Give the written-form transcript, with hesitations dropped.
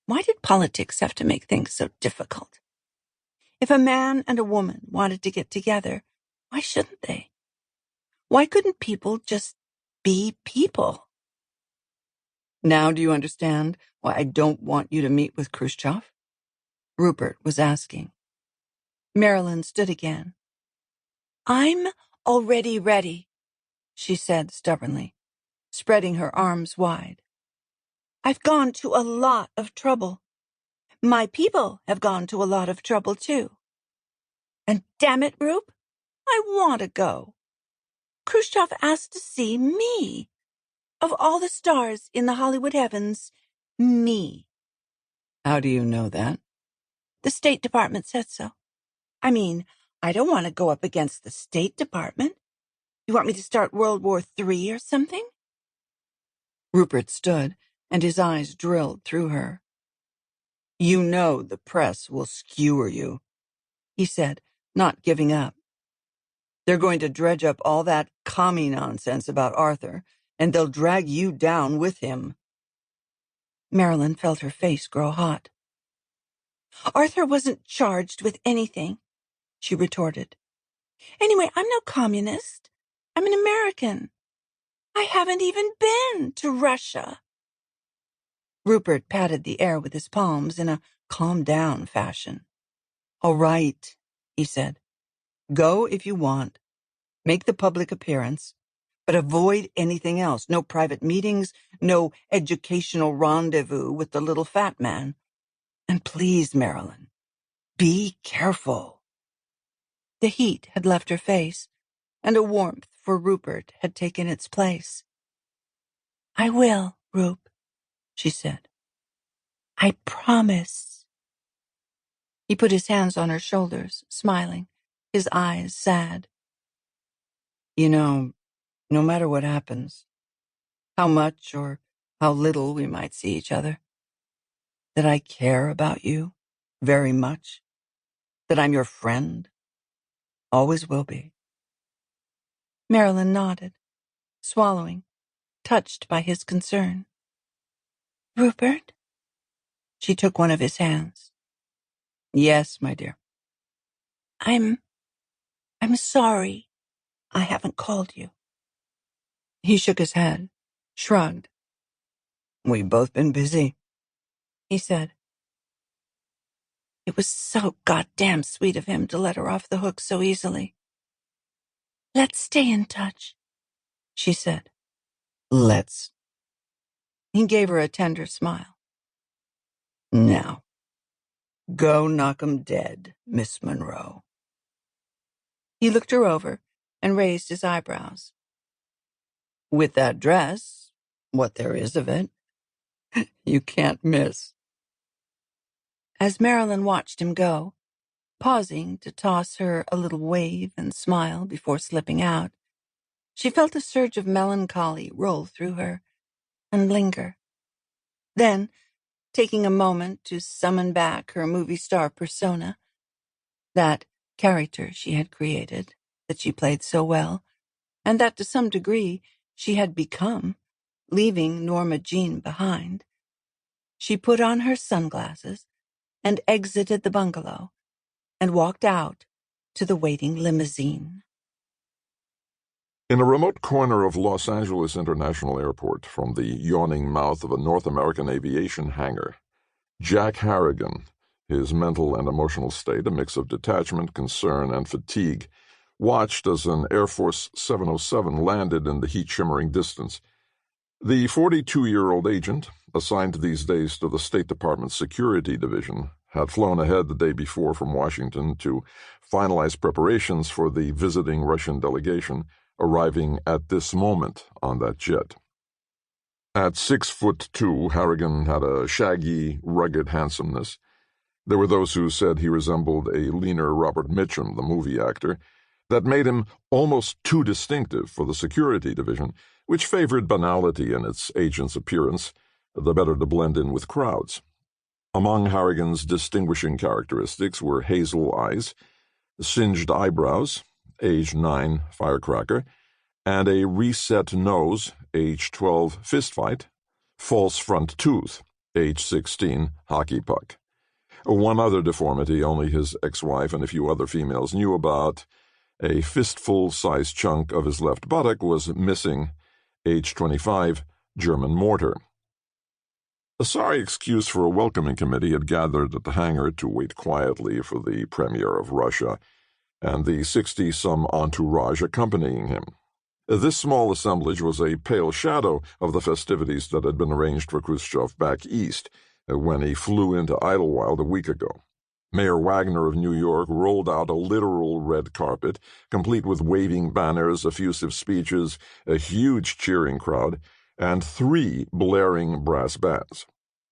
Why did politics have to make things so difficult? If a man and a woman wanted to get together, why shouldn't they? Why couldn't people just be people? Now do you understand why I don't want you to meet with Khrushchev? Rupert was asking. Marilyn stood again. I'm already ready, she said stubbornly, spreading her arms wide. I've gone to a lot of trouble. My people have gone to a lot of trouble, too. And damn it, Rupe, I want to go. Khrushchev asked to see me. Of all the stars in the Hollywood heavens, me. How do you know that? The State Department said so. I mean, I don't want to go up against the State Department. You want me to start World War III or something? Rupert stood, and his eyes drilled through her. You know the press will skewer you, he said, not giving up. They're going to dredge up all that commie nonsense about Arthur, and they'll drag you down with him. Marilyn felt her face grow hot. Arthur wasn't charged with anything, she retorted. Anyway, I'm no communist. I'm an American. I haven't even been to Russia. Rupert patted the air with his palms in a calm-down fashion. All right, he said. Go if you want. Make the public appearance, but avoid anything else. No private meetings, no educational rendezvous with the little fat man. And please, Marilyn, be careful. The heat had left her face, and a warmth for Rupert had taken its place. I will, Rupe, she said. I promise. He put his hands on her shoulders, smiling, his eyes sad. You know, no matter what happens, how much or how little we might see each other, that I care about you very much, that I'm your friend, always will be. Marilyn nodded, swallowing, touched by his concern. Rupert? She took one of his hands. Yes, my dear. I'm sorry I haven't called you. He shook his head, shrugged. We've both been busy, he said. It was so goddamn sweet of him to let her off the hook so easily. Let's stay in touch, she said. Let's. He gave her a tender smile. Now, go knock 'em dead, Miss Monroe. He looked her over and raised his eyebrows. With that dress, what there is of it, you can't miss. As Marilyn watched him go, pausing to toss her a little wave and smile before slipping out, she felt a surge of melancholy roll through her and linger. Then, taking a moment to summon back her movie star persona, that character she had created, that she played so well, and that to some degree she had become, leaving Norma Jean behind, she put on her sunglasses and exited the bungalow and walked out to the waiting limousine. In a remote corner of Los Angeles International Airport, from the yawning mouth of a North American aviation hangar, Jack Harrigan, his mental and emotional state a mix of detachment, concern, and fatigue, watched as an Air Force 707 landed in the heat-shimmering distance. The 42-year-old agent, assigned these days to the State Department's Security Division, had flown ahead the day before from Washington to finalize preparations for the visiting Russian delegation, arriving at this moment on that jet. At 6'2", Harrigan had a shaggy, rugged handsomeness. There were those who said he resembled a leaner Robert Mitchum, the movie actor, that made him almost too distinctive for the Security Division, which favored banality in its agent's appearance, the better to blend in with crowds. Among Harrigan's distinguishing characteristics were hazel eyes, singed eyebrows, age 9 firecracker, and a reset nose, age 12 fistfight, false front tooth, age 16, hockey puck. One other deformity only his ex-wife and a few other females knew about: a fistful-sized chunk of his left buttock was missing, age 25, German mortar. A sorry excuse for a welcoming committee had gathered at the hangar to wait quietly for the Premier of Russia and the 60-some entourage accompanying him. This small assemblage was a pale shadow of the festivities that had been arranged for Khrushchev back east when he flew into Idlewild a week ago. Mayor Wagner of New York rolled out a literal red carpet, complete with waving banners, effusive speeches, a huge cheering crowd, and 3 blaring brass bands.